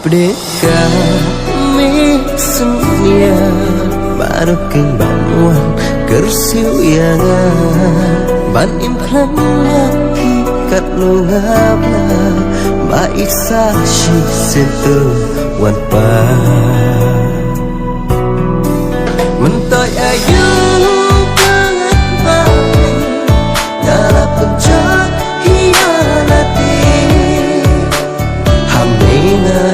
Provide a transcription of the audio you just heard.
để kami semuanya baru kembang kersiu yangan ban implan lagi kat lungapna baik saksi sentuh wan pa mentai ayu pencak hianati hamina